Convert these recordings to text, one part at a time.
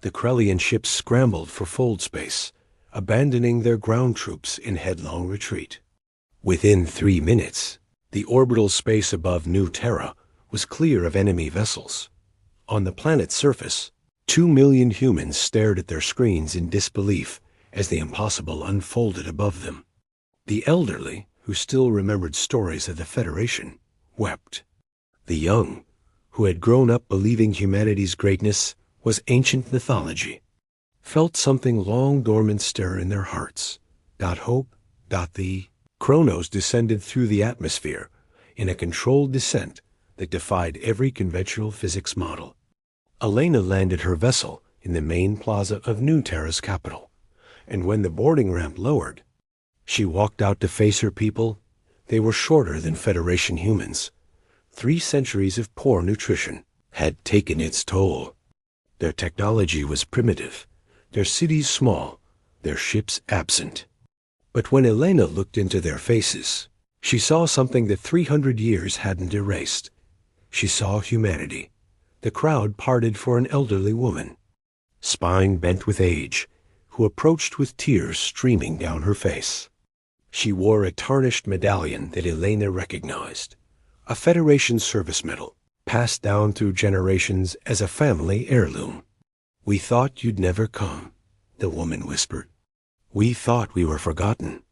The Krellian ships scrambled for fold space, abandoning their ground troops in headlong retreat. Within 3 minutes, the orbital space above New Terra was clear of enemy vessels. On the planet's surface, 2 million humans stared at their screens in disbelief as the impossible unfolded above them. The elderly, who still remembered stories of the Federation, wept. The young, who had grown up believing humanity's greatness was ancient mythology, felt something long dormant stir in their hearts. Hope. The Kronos descended through the atmosphere in a controlled descent that defied every conventional physics model. Elena landed her vessel in the main plaza of New Terra's capital, and when the boarding ramp lowered, she walked out to face her people. They were shorter than Federation humans. 3 centuries of poor nutrition had taken its toll. Their technology was primitive, their cities small, their ships absent. But when Elena looked into their faces, she saw something that 300 years hadn't erased. She saw humanity. The crowd parted for an elderly woman, spine bent with age, who approached with tears streaming down her face. She wore a tarnished medallion that Elena recognized, a Federation service medal, passed down through generations as a family heirloom. "We thought you'd never come," the woman whispered. "We thought we were forgotten."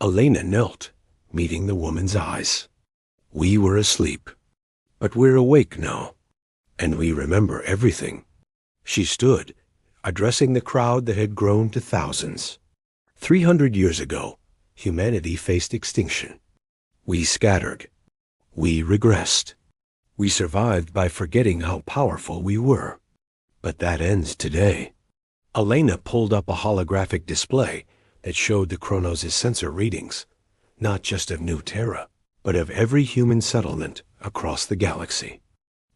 Elena knelt, meeting the woman's eyes. "We were asleep, but we're awake now, and we remember everything." She stood, addressing the crowd that had grown to thousands. 300 years ago, humanity faced extinction. We scattered. We regressed. We survived by forgetting how powerful we were. But that ends today. Elena pulled up a holographic display that showed the Kronos' sensor readings, not just of New Terra, but of every human settlement across the galaxy.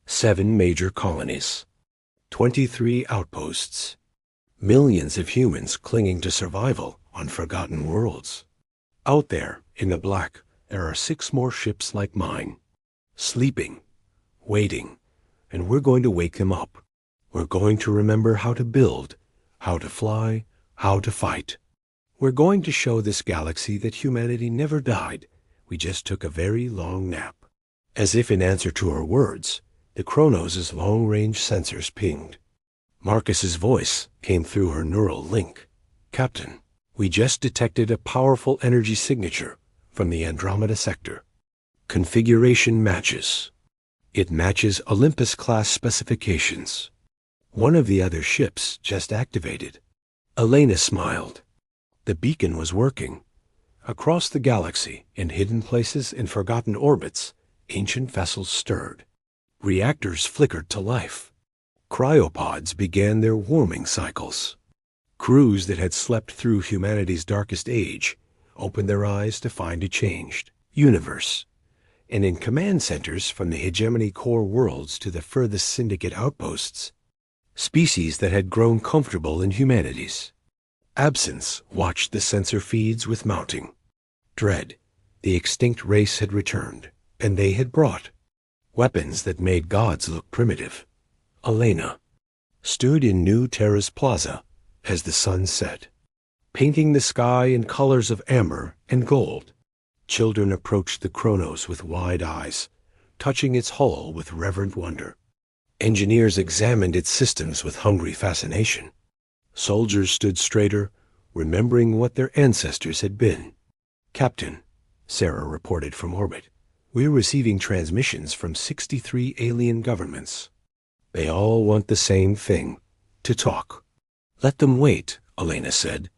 7 major colonies, 23 outposts, millions of humans clinging to survival on forgotten worlds. Out there, in the black, there are 6 more ships like mine, sleeping, waiting, and we're going to wake them up. We're going to remember how to build, how to fly, how to fight. We're going to show this galaxy that humanity never died. We just took a very long nap. As if in answer to her words, the Kronos' long-range sensors pinged. Marcus's voice came through her neural link. "Captain, we just detected a powerful energy signature from the Andromeda sector. Configuration matches. It matches Olympus-class specifications. One of the other ships just activated." Elena smiled. The beacon was working. Across the galaxy, in hidden places and forgotten orbits, ancient vessels stirred. Reactors flickered to life. Cryopods began their warming cycles. Crews that had slept through humanity's darkest age opened their eyes to find a changed universe. And in command centers from the hegemony core worlds to the furthest syndicate outposts, species that had grown comfortable in humanities. Absence watched the sensor feeds with mounting dread. The extinct race had returned, and they had brought weapons that made gods look primitive. Elena stood in New Terra's plaza as the sun set, painting the sky in colors of amber and gold. Children approached the Kronos with wide eyes, touching its hull with reverent wonder. Engineers examined its systems with hungry fascination. Soldiers stood straighter, remembering what their ancestors had been. "Captain," Sarah reported from orbit, "we're receiving transmissions from 63 alien governments. They all want the same thing, to talk." "Let them wait," Elena said.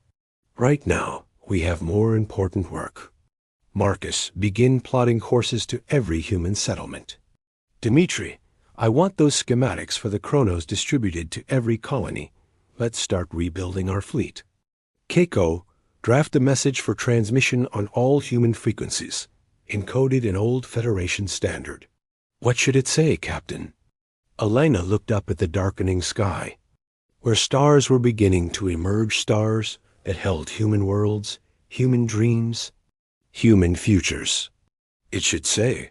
"Right now, we have more important work. Marcus, begin plotting courses to every human settlement. Dmitri, I want those schematics for the Kronos distributed to every colony. Let's start rebuilding our fleet. Keiko, draft a message for transmission on all human frequencies, encoded in old Federation standard." "What should it say, Captain?" Elena looked up at the darkening sky, where stars were beginning to emerge, stars that held human worlds, human dreams, human futures. It should say,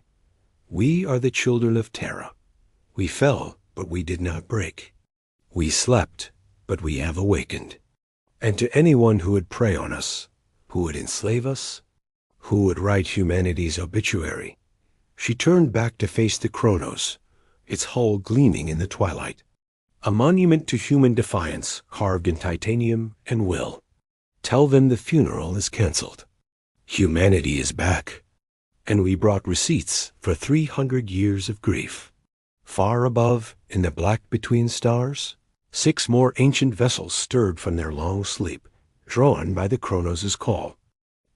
"We are the children of Terra. We fell, but we did not break. We slept, but we have awakened. And to anyone who would prey on us, who would enslave us, who would write humanity's obituary, she turned back to face the Chronos, its hull gleaming in the twilight. A monument to human defiance carved in titanium and will. Tell them the funeral is canceled. Humanity is back, and we brought receipts for 300 years of grief. Far above, in the black between stars, 6 more ancient vessels stirred from their long sleep, drawn by the Chronos' call.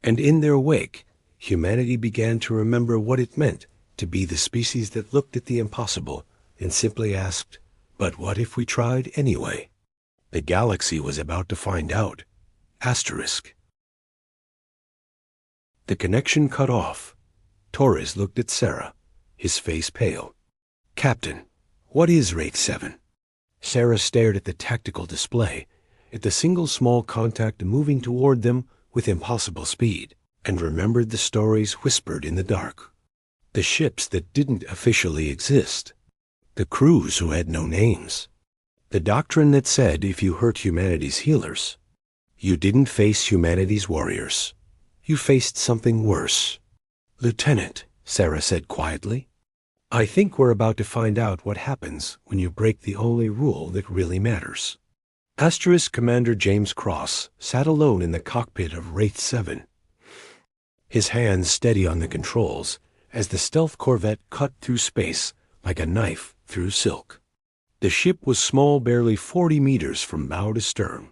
And in their wake, humanity began to remember what it meant to be the species that looked at the impossible and simply asked, "But what if we tried anyway?" The galaxy was about to find out. Asterisk. The connection cut off. Torres looked at Sarah, his face pale. "Captain, what is Wraith 7? Sarah stared at the tactical display, at the single small contact moving toward them with impossible speed, and remembered the stories whispered in the dark. The ships that didn't officially exist. The crews who had no names. The doctrine that said if you hurt humanity's healers, you didn't face humanity's warriors. You faced something worse." "Lieutenant," Sarah said quietly, "I think we're about to find out what happens when you break the only rule that really matters." Asterisk Commander James Cross sat alone in the cockpit of Wraith 7, his hands steady on the controls as the stealth corvette cut through space like a knife through silk. The ship was small, barely 40 meters from bow to stern,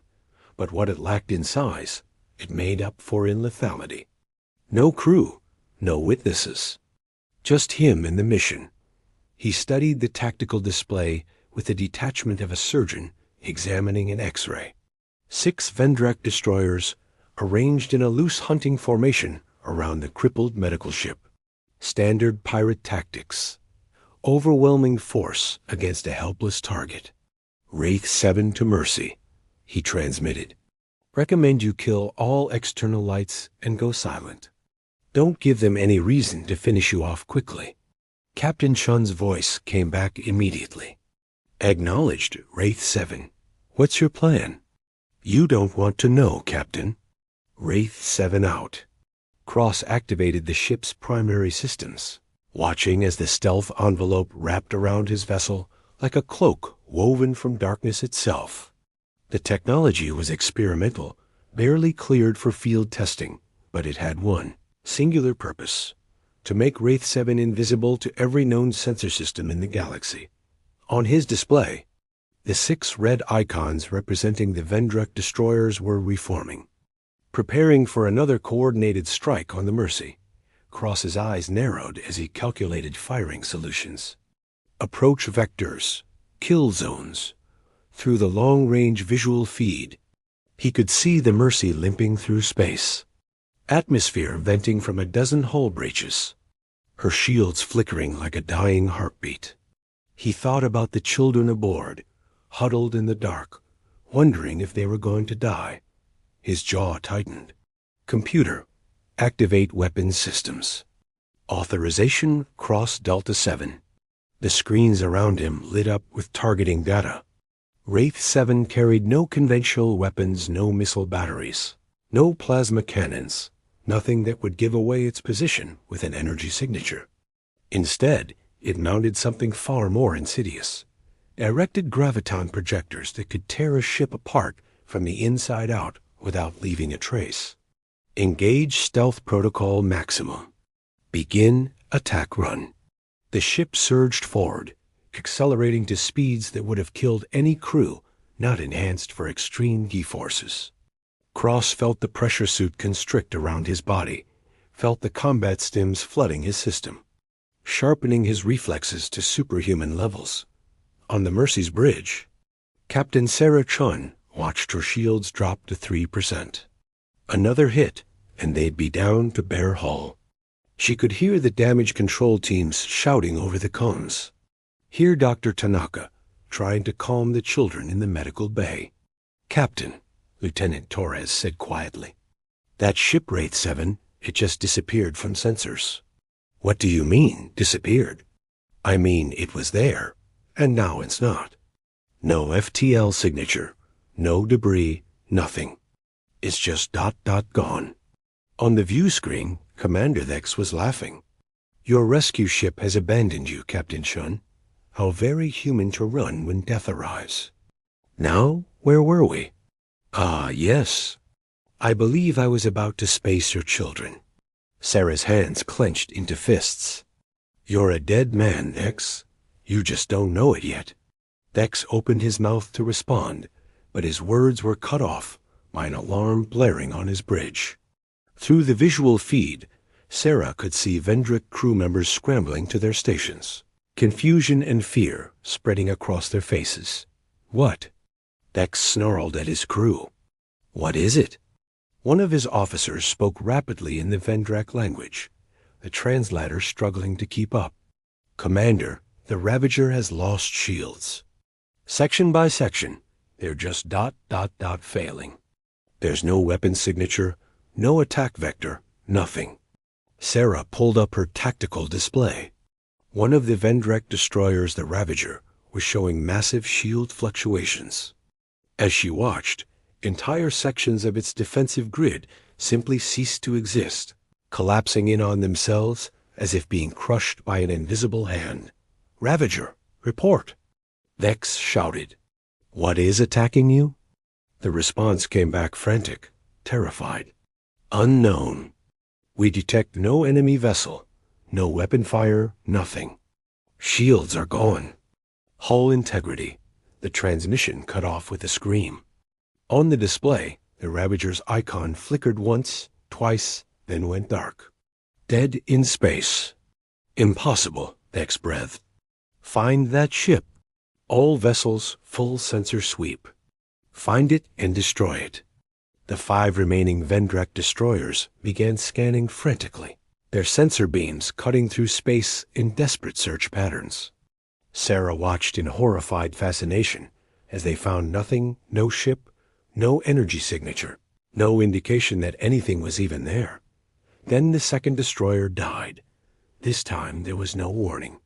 but what it lacked in size, it made up for in lethality. No crew, no witnesses, just him and the mission. He studied the tactical display with the detachment of a surgeon examining an X-ray. 6 Vendrak destroyers arranged in a loose hunting formation around the crippled medical ship. Standard pirate tactics. Overwhelming force against a helpless target. "Wraith 7 to Mercy," he transmitted. "Recommend you kill all external lights and go silent. Don't give them any reason to finish you off quickly." Captain Chun's voice came back immediately. "Acknowledged, Wraith 7. What's your plan?" "You don't want to know, Captain." Wraith 7 out. Cross activated the ship's primary systems, watching as the stealth envelope wrapped around his vessel like a cloak woven from darkness itself. The technology was experimental, barely cleared for field testing, but it had one singular purpose: to make Wraith 7 invisible to every known sensor system in the galaxy. On his display, the 6 red icons representing the Vendrak destroyers were reforming, preparing for another coordinated strike on the Mercy. Cross's eyes narrowed as he calculated firing solutions. Approach vectors, kill zones. Through the long-range visual feed, he could see the Mercy limping through space. Atmosphere venting from a dozen hull breaches, her shields flickering like a dying heartbeat. He thought about the children aboard, huddled in the dark, wondering if they were going to die. His jaw tightened. Computer, activate weapons systems. Authorization Cross Delta 7. The screens around him lit up with targeting data. Wraith 7 carried no conventional weapons, no missile batteries, no plasma cannons, nothing that would give away its position with an energy signature. Instead, it mounted something far more insidious: directed graviton projectors that could tear a ship apart from the inside out without leaving a trace. Engage Stealth Protocol Maximum. Begin Attack Run. The ship surged forward, accelerating to speeds that would have killed any crew not enhanced for extreme G-forces. Cross felt the pressure suit constrict around his body, felt the combat stims flooding his system, sharpening his reflexes to superhuman levels. On the Mercy's bridge, Captain Sarah Chun watched her shields drop to 3%. Another hit, and they'd be down to bare hull. She could hear the damage control teams shouting over the comms. Hear Dr. Tanaka trying to calm the children in the medical bay. "Captain," Lieutenant Torres said quietly, "that ship Wraith 7, it just disappeared from sensors." "What do you mean, disappeared?" "I mean it was there, and now it's not. No FTL signature, No debris, nothing. It's just gone. On the view screen, Commander Dex was laughing. Your rescue ship has abandoned you, Captain Shun. How very human to run when death arrives. Now, where were we? Ah, yes. I believe I was about to space your children. Sarah's hands clenched into fists. You're a dead man, Dex. You just don't know it yet. Dex opened his mouth to respond, but his words were cut off by an alarm blaring on his bridge. Through the visual feed, Sarah could see Vendrick crew members scrambling to their stations, confusion and fear spreading across their faces. What? Dex snarled at his crew. What is it? One of his officers spoke rapidly in the Vendrak language, the translator struggling to keep up. Commander, the Ravager has lost shields. Section by section, they're just failing. There's no weapon signature, no attack vector, nothing. Sarah pulled up her tactical display. One of the Vendrak destroyers, the Ravager, was showing massive shield fluctuations. As she watched, entire sections of its defensive grid simply ceased to exist, collapsing in on themselves as if being crushed by an invisible hand. Ravager, report! Dex shouted. What is attacking you? The response came back frantic, terrified. Unknown. We detect no enemy vessel, no weapon fire, nothing. Shields are gone. Hull integrity. The transmission cut off with a scream. On the display, the Ravager's icon flickered once, twice, then went dark. Dead in space. Impossible, Dex breathed. Find that ship. All vessels, full sensor sweep. Find it and destroy it. The 5 remaining Vendrak destroyers began scanning frantically, their sensor beams cutting through space in desperate search patterns. Sarah watched in horrified fascination as they found nothing, no ship, no energy signature, no indication that anything was even there. Then the second destroyer died. This time there was no warning.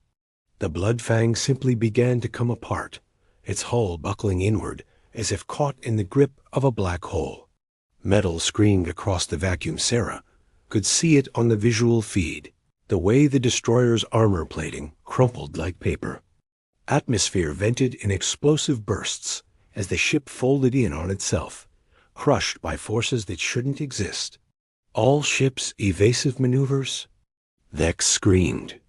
The Bloodfang simply began to come apart, its hull buckling inward as if caught in the grip of a black hole. Metal screamed across the vacuum. Sarah could see it on the visual feed, the way the destroyer's armor plating crumpled like paper. Atmosphere vented in explosive bursts as the ship folded in on itself, crushed by forces that shouldn't exist. All ships' evasive maneuvers? Dex screamed.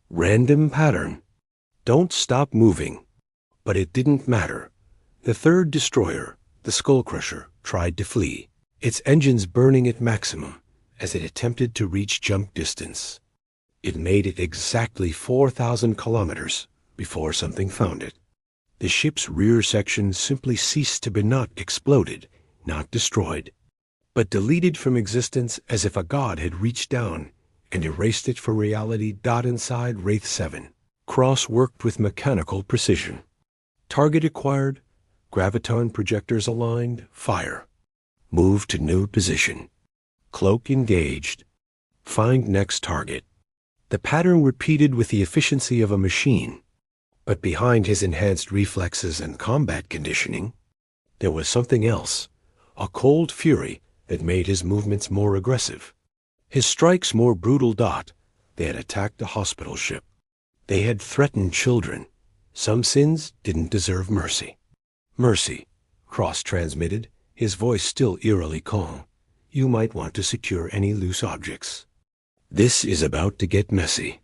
Random pattern. Don't stop moving. But it didn't matter. The third destroyer, the Skullcrusher, tried to flee, its engines burning at maximum as it attempted to reach jump distance. It made it exactly 4,000 kilometers before something found it. The ship's rear section simply ceased to be not exploded, not destroyed, but deleted from existence as if a god had reached down and erased it for reality. Inside Wraith 7, Cross worked with mechanical precision. Target acquired, graviton projectors aligned, fire. Move to new position. Cloak engaged. Find next target. The pattern repeated with the efficiency of a machine. But behind his enhanced reflexes and combat conditioning, there was something else, a cold fury that made his movements more aggressive. His strikes more brutal. They had attacked a hospital ship. They had threatened children. Some sins didn't deserve mercy. Mercy, Cross transmitted, his voice still eerily calm. You might want to secure any loose objects. This is about to get messy.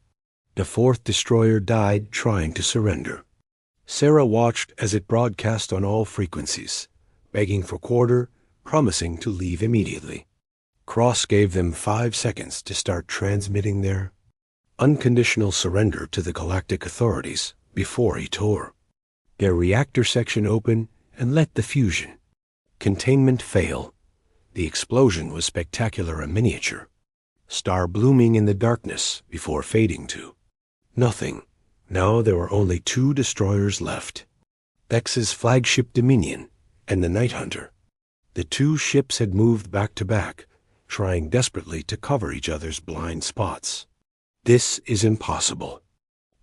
The 4th destroyer died trying to surrender. Sarah watched as it broadcast on all frequencies, begging for quarter, promising to leave immediately. Cross gave them 5 seconds to start transmitting their unconditional surrender to the galactic authorities before he tore. Their reactor section open and let the fusion. Containment fail. The explosion was spectacular, a miniature. Star blooming in the darkness before fading to nothing. Now there were only 2 destroyers left. Dex's flagship Dominion and the Night Hunter. The 2 ships had moved back to back, trying desperately to cover each other's blind spots. This is impossible.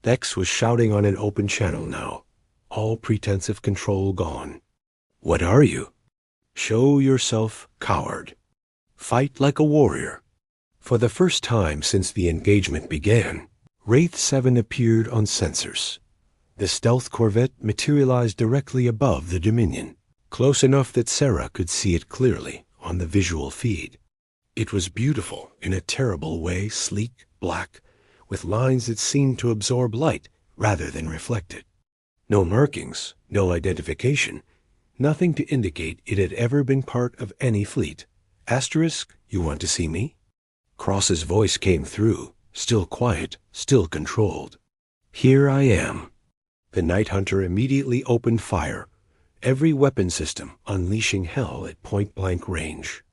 Dex was shouting on an open channel now, all pretense of control gone. What are you? Show yourself, coward. Fight like a warrior. For the first time since the engagement began, Wraith 7 appeared on sensors. The stealth corvette materialized directly above the Dominion, close enough that Sarah could see it clearly on the visual feed. It was beautiful in a terrible way, sleek, black, with lines that seemed to absorb light rather than reflect it. No markings, no identification, nothing to indicate it had ever been part of any fleet. Asterisk, you want to see me? Cross's voice came through, still quiet, still controlled. Here I am. The Night Hunter immediately opened fire, every weapon system unleashing hell at point-blank range.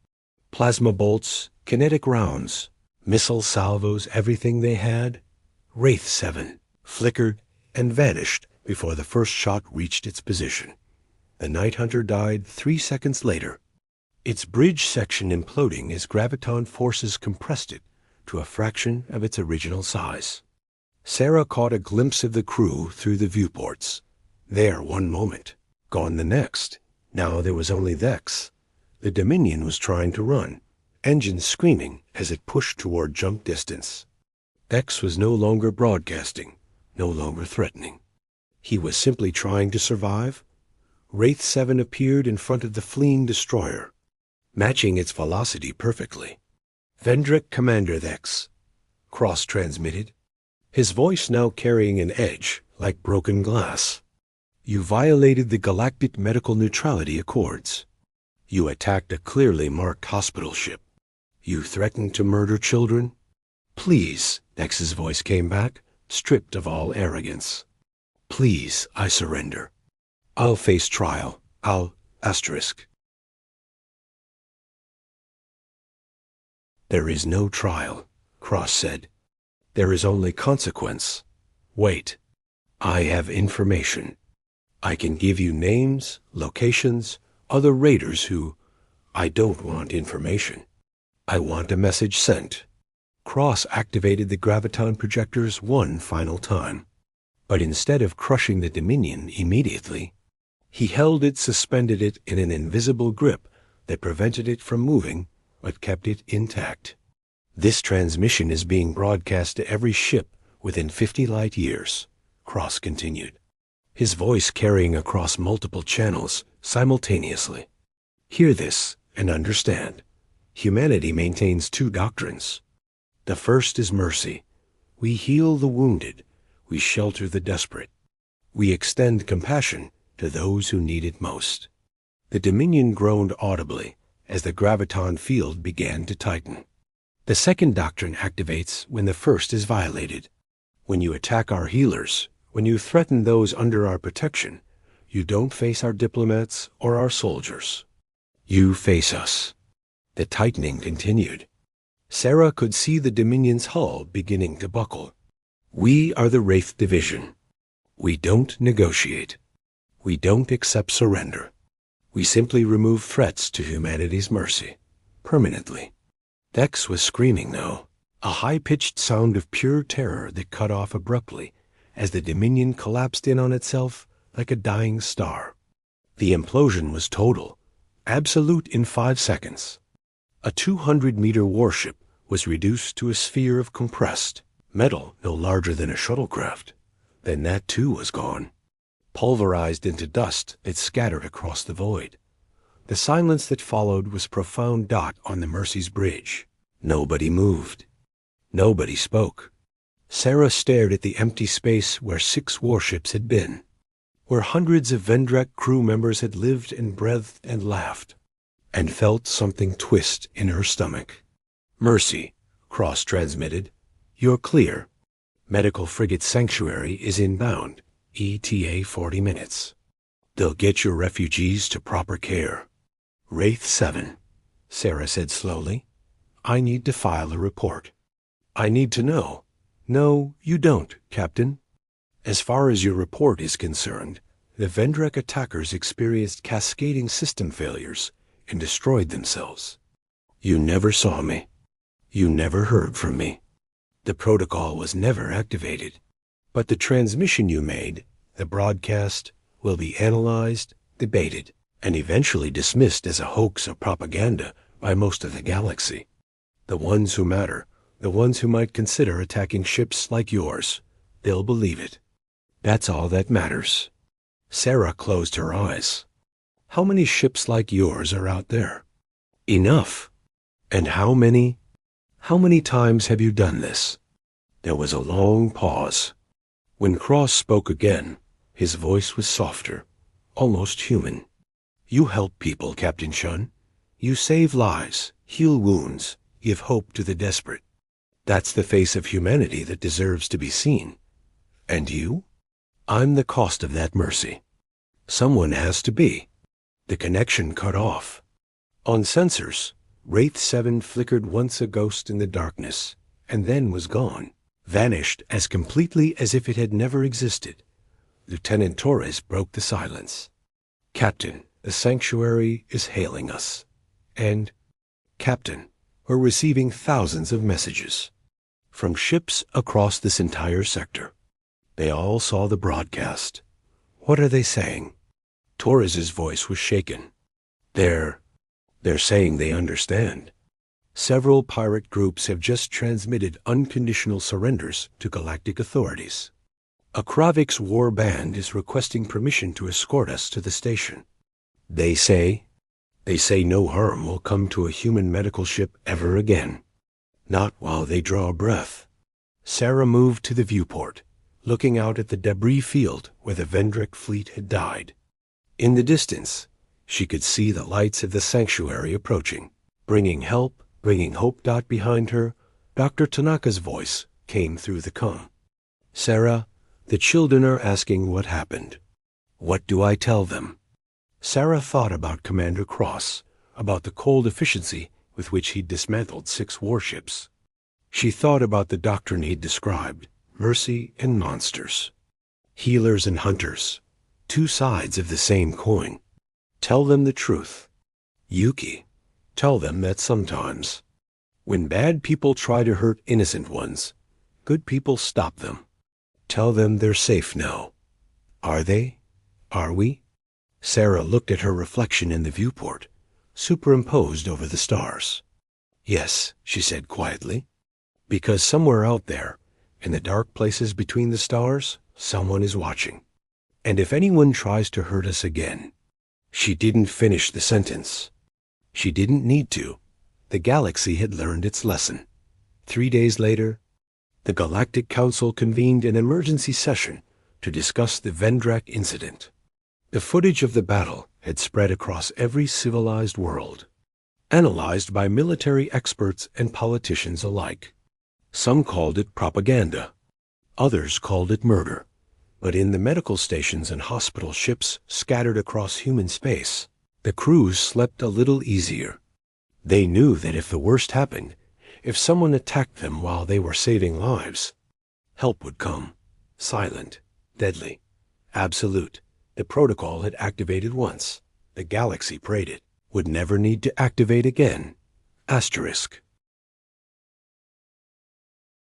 Plasma bolts, kinetic rounds, missile salvos, everything they had. Wraith 7 flickered and vanished before the first shot reached its position. The Night Hunter died 3 seconds later, its bridge section imploding as graviton forces compressed it to a fraction of its original size. Sarah caught a glimpse of the crew through the viewports. There one moment, gone the next. Now there was only Vex. The Dominion was trying to run, engines screaming as it pushed toward jump distance. Vex was no longer broadcasting, no longer threatening. He was simply trying to survive. Wraith 7 appeared in front of the fleeing destroyer, matching its velocity perfectly. Vendrick Commander Vex, Cross transmitted, his voice now carrying an edge like broken glass. You violated the Galactic Medical Neutrality Accords. You attacked a clearly marked hospital ship. You threatened to murder children. Please, Vex's voice came back, stripped of all arrogance. Please, I surrender. I'll face trial. Asterisk. There is no trial, Cross said. There is only consequence. Wait. I have information. I can give you names, locations, other raiders who... I don't want information. I want a message sent. Cross activated the graviton projectors one final time. But instead of crushing the Dominion immediately, he held it, suspended it in an invisible grip that prevented it from moving but kept it intact. This transmission is being broadcast to every ship within 50 light years, Cross continued, his voice carrying across multiple channels simultaneously. Hear this and understand. Humanity maintains 2 doctrines. The first is mercy. We heal the wounded. We shelter the desperate. We extend compassion to those who need it most. The Dominion groaned audibly as the graviton field began to tighten. The second doctrine activates when the first is violated. When you attack our healers, when you threaten those under our protection, you don't face our diplomats or our soldiers. You face us. The tightening continued. Sarah could see the Dominion's hull beginning to buckle. We are the Wraith Division. We don't negotiate. We don't accept surrender. We simply remove threats to humanity's mercy, permanently. Vex was screaming now, a high-pitched sound of pure terror that cut off abruptly as the Dominion collapsed in on itself like a dying star. The implosion was total, absolute in 5 seconds. A 200-meter warship was reduced to a sphere of compressed metal no larger than a shuttlecraft. Then that too was gone, pulverized into dust that scattered across the void. The silence that followed was profound dot on the Mercy's bridge. Nobody moved. Nobody spoke. Sarah stared at the empty space where 6 warships had been, where hundreds of Vendrak crew members had lived and breathed and laughed, and felt something twist in her stomach. Mercy, Cross transmitted. You're clear. Medical frigate Sanctuary is inbound. ETA 40 minutes. They'll get your refugees to proper care. Wraith 7, Sarah said slowly. I need to file a report. I need to know. No, you don't, Captain. As far as your report is concerned, the Vendrak attackers experienced cascading system failures and destroyed themselves. You never saw me. You never heard from me. The protocol was never activated. But the transmission you made, the broadcast, will be analyzed, debated, and eventually dismissed as a hoax or propaganda by most of the galaxy. The ones who matter, the ones who might consider attacking ships like yours, they'll believe it. That's all that matters. Sarah closed her eyes. How many ships like yours are out there? Enough. And how many times have you done this? There was a long pause. When Cross spoke again, his voice was softer, almost human. You help people, Captain Shun. You save lives, heal wounds, give hope to the desperate. That's the face of humanity that deserves to be seen. And you? I'm the cost of that mercy. Someone has to be. The connection cut off. On sensors, Wraith 7 flickered once a ghost in the darkness, and then was gone, vanished as completely as if it had never existed. Lieutenant Torres broke the silence. Captain, the sanctuary is hailing us. And, Captain, we're receiving thousands of messages from ships across this entire sector. They all saw the broadcast. What are they saying? Torres's voice was shaken. They're saying they understand. Several pirate groups have just transmitted unconditional surrenders to galactic authorities. A Kravik's war band is requesting permission to escort us to the station. They say no harm will come to a human medical ship ever again. Not while they draw a breath. Sarah moved to the viewport, looking out at the debris field where the Vendrick fleet had died. In the distance, she could see the lights of the sanctuary approaching, bringing help, bringing hope. Behind her, Dr. Tanaka's voice came through the comm. Sarah, the children are asking what happened. What do I tell them? Sarah thought about Commander Cross, about the cold efficiency with which he'd dismantled 6 warships. She thought about the doctrine he'd described, mercy and monsters. Healers and hunters, 2 sides of the same coin. Tell them the truth. Yuki, tell them that sometimes, when bad people try to hurt innocent ones, good people stop them. Tell them they're safe now. Are they? Are we? Sarah looked at her reflection in the viewport, superimposed over the stars. Yes, she said quietly, because somewhere out there, in the dark places between the stars, someone is watching. And if anyone tries to hurt us again. She didn't finish the sentence. She didn't need to. The galaxy had learned its lesson. 3 days later, the Galactic Council convened an emergency session to discuss the Vendrak incident. The footage of the battle had spread across every civilized world, analyzed by military experts and politicians alike. Some called it propaganda. Others called it murder. But in the medical stations and hospital ships scattered across human space, the crews slept a little easier. They knew that if the worst happened, if someone attacked them while they were saving lives, help would come. Silent, deadly, absolute. The protocol had activated once. The galaxy prayed it. Would never need to activate again. Asterisk.